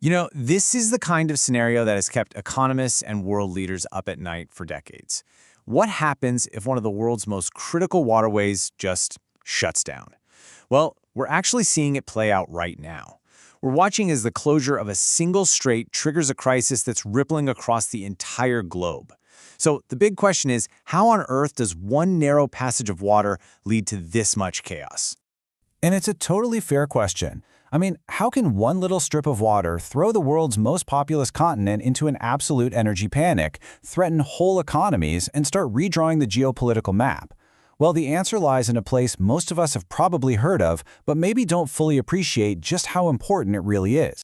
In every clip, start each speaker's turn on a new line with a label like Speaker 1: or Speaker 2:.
Speaker 1: This is the kind of scenario that has kept economists and world leaders up at night for decades. What happens if one of the world's most critical waterways just shuts down? Well, we're actually seeing it play out right now. We're watching as the closure of a single strait triggers a crisis that's rippling across the entire globe. So the big question is, how on earth does one narrow passage of water lead to this much chaos?
Speaker 2: And it's a totally fair question. How can one little strip of water throw the world's most populous continent into an absolute energy panic, threaten whole economies, and start redrawing the geopolitical map? Well, the answer lies in a place most of us have probably heard of, but maybe don't fully appreciate just how important it really is.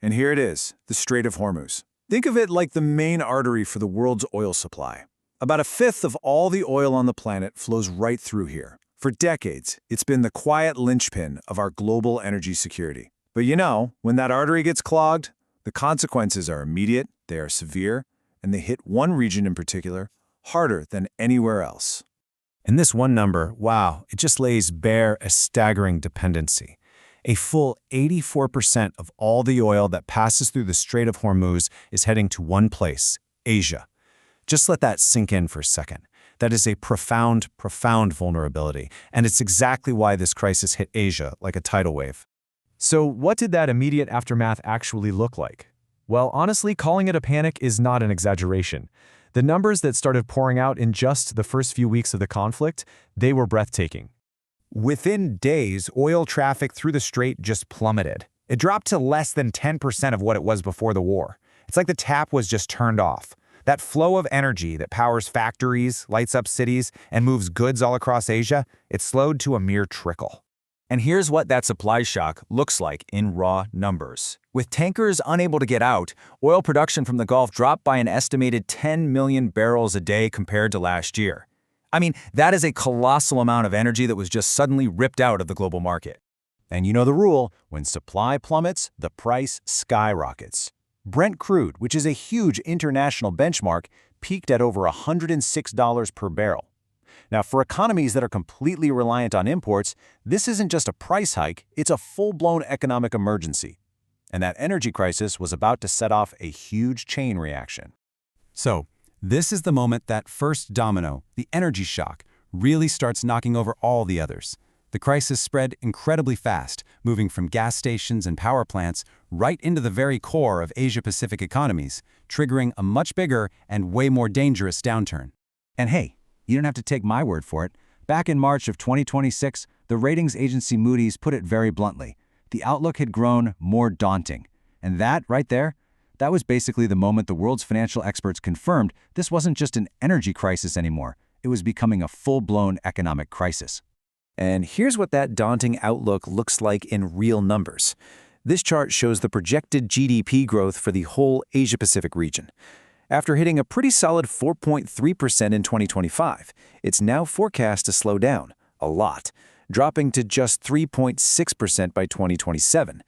Speaker 3: And here it is, the Strait of Hormuz. Think of it like the main artery for the world's oil supply. About a fifth of all the oil on the planet flows right through here. For decades, it's been the quiet linchpin of our global energy security. But when that artery gets clogged, the consequences are immediate, they are severe, and they hit one region in particular harder than anywhere else.
Speaker 2: And this one number, wow, it just lays bare a staggering dependency. A full 84% of all the oil that passes through the Strait of Hormuz is heading to one place, Asia. Just let that sink in for a second. That is a profound, profound vulnerability, and it's exactly why this crisis hit Asia like a tidal wave.
Speaker 4: So what did that immediate aftermath actually look like? Well, honestly, calling it a panic is not an exaggeration. The numbers that started pouring out in just the first few weeks of the conflict, they were breathtaking.
Speaker 5: Within days, oil traffic through the strait just plummeted. It dropped to less than 10% of what it was before the war. It's like the tap was just turned off. That flow of energy that powers factories, lights up cities, and moves goods all across Asia, it slowed to a mere trickle.
Speaker 6: And here's what that supply shock looks like in raw numbers. With tankers unable to get out, oil production from the Gulf dropped by an estimated 10 million barrels a day compared to last year. That is a colossal amount of energy that was just suddenly ripped out of the global market.
Speaker 1: And you know the rule, when supply plummets, the price skyrockets. Brent crude, which is a huge international benchmark, peaked at over $106 per barrel. Now, for economies that are completely reliant on imports, this isn't just a price hike, it's a full-blown economic emergency. And that energy crisis was about to set off a huge chain reaction.
Speaker 2: So, this is the moment that first domino, the energy shock, really starts knocking over all the others. The crisis spread incredibly fast, moving from gas stations and power plants right into the very core of Asia-Pacific economies, triggering a much bigger and way more dangerous downturn.
Speaker 5: And hey, you don't have to take my word for it. Back in March of 2026, the ratings agency Moody's put it very bluntly. The outlook had grown more daunting. And that, right there, that was basically the moment the world's financial experts confirmed this wasn't just an energy crisis anymore. It was becoming a full-blown economic crisis.
Speaker 3: And here's what that daunting outlook looks like in real numbers. This chart shows the projected GDP growth for the whole Asia-Pacific region. After hitting a pretty solid 4.3% in 2025, it's now forecast to slow down, a lot, dropping to just 3.6% by 2027.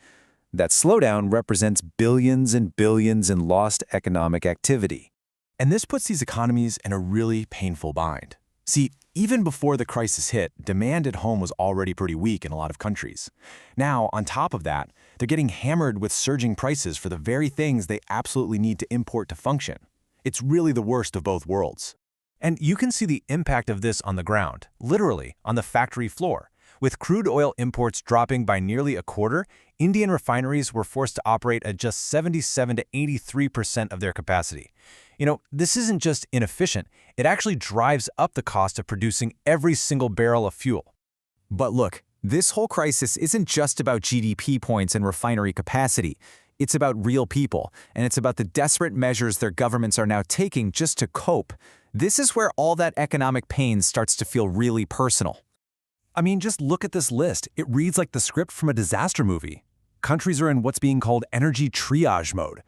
Speaker 3: That slowdown represents billions and billions in lost economic activity.
Speaker 4: And this puts these economies in a really painful bind. See, even before the crisis hit, demand at home was already pretty weak in a lot of countries. Now, on top of that, they're getting hammered with surging prices for the very things they absolutely need to import to function. It's really the worst of both worlds. And you can see the impact of this on the ground, literally on the factory floor. With crude oil imports dropping by nearly a quarter, Indian refineries were forced to operate at just 77 to 83% of their capacity. This isn't just inefficient, it actually drives up the cost of producing every single barrel of fuel.
Speaker 6: But look, this whole crisis isn't just about GDP points and refinery capacity. It's about real people, and it's about the desperate measures their governments are now taking just to cope. This is where all that economic pain starts to feel really personal.
Speaker 4: Just look at this list. It reads like the script from a disaster movie. Countries are in what's being called energy triage mode.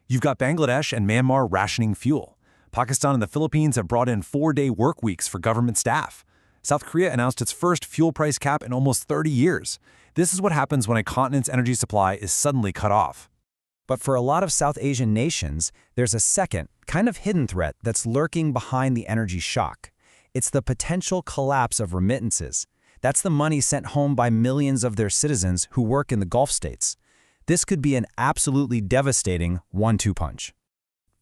Speaker 4: You've got Bangladesh and Myanmar rationing fuel. Pakistan and the Philippines have brought in 4-day work weeks for government staff. South Korea announced its first fuel price cap in almost 30 years. This is what happens when a continent's energy supply is suddenly cut off.
Speaker 5: But for a lot of South Asian nations, there's a second, kind of hidden threat that's lurking behind the energy shock. It's the potential collapse of remittances. That's the money sent home by millions of their citizens who work in the Gulf states.
Speaker 2: This could be an absolutely devastating 1-2 punch.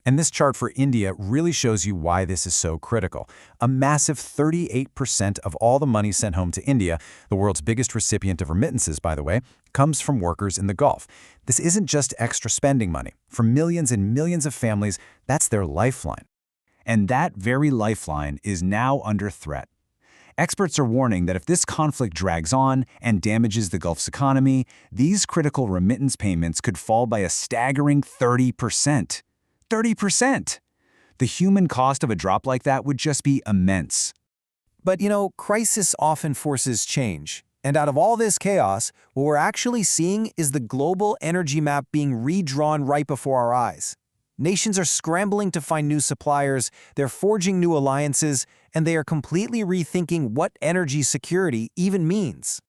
Speaker 2: And this chart for India really shows you why this is so critical. A massive 38% of all the money sent home to India, the world's biggest recipient of remittances, by the way, comes from workers in the Gulf. This isn't just extra spending money. For millions and millions of families, that's their lifeline. And that very lifeline is now under threat. Experts are warning that if this conflict drags on and damages the Gulf's economy, these critical remittance payments could fall by a staggering 30%. 30%! The human cost of a drop like that would just be immense.
Speaker 3: But crisis often forces change. And out of all this chaos, what we're actually seeing is the global energy map being redrawn right before our eyes. Nations are scrambling to find new suppliers, they're forging new alliances, and they are completely rethinking what energy security even means.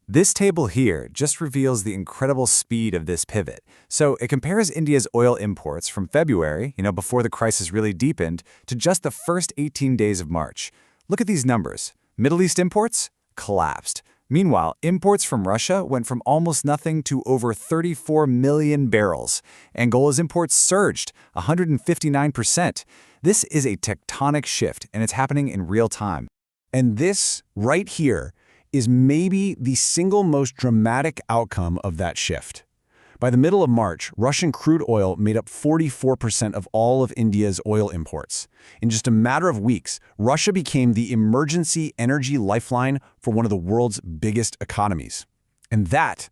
Speaker 1: This table here just reveals the incredible speed of this pivot. So it compares India's oil imports from February, before the crisis really deepened, to just the first 18 days of March. Look at these numbers. Middle East imports collapsed. Meanwhile, imports from Russia went from almost nothing to over 34 million barrels. Angola's imports surged 159%. This is a tectonic shift, and it's happening in real time.
Speaker 2: And this, right here, is maybe the single most dramatic outcome of that shift. By the middle of March, Russian crude oil made up 44% of all of India's oil imports. In just a matter of weeks, Russia became the emergency energy lifeline for one of the world's biggest economies. And that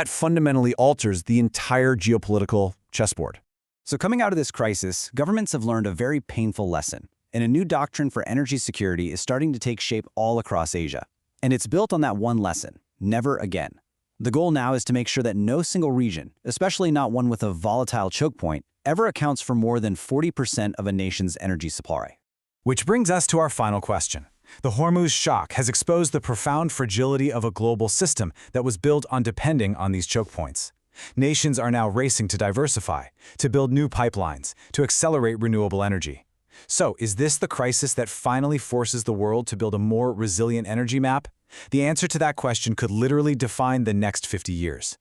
Speaker 2: fundamentally alters the entire geopolitical chessboard.
Speaker 3: So coming out of this crisis, governments have learned a very painful lesson, and a new doctrine for energy security is starting to take shape all across Asia. And it's built on that one lesson: never again. The goal now is to make sure that no single region, especially not one with a volatile choke point, ever accounts for more than 40% of a nation's energy supply.
Speaker 2: Which brings us to our final question. The Hormuz shock has exposed the profound fragility of a global system that was built on depending on these choke points. Nations are now racing to diversify, to build new pipelines, to accelerate renewable energy. So, is this the crisis that finally forces the world to build a more resilient energy map? The answer to that question could literally define the next 50 years.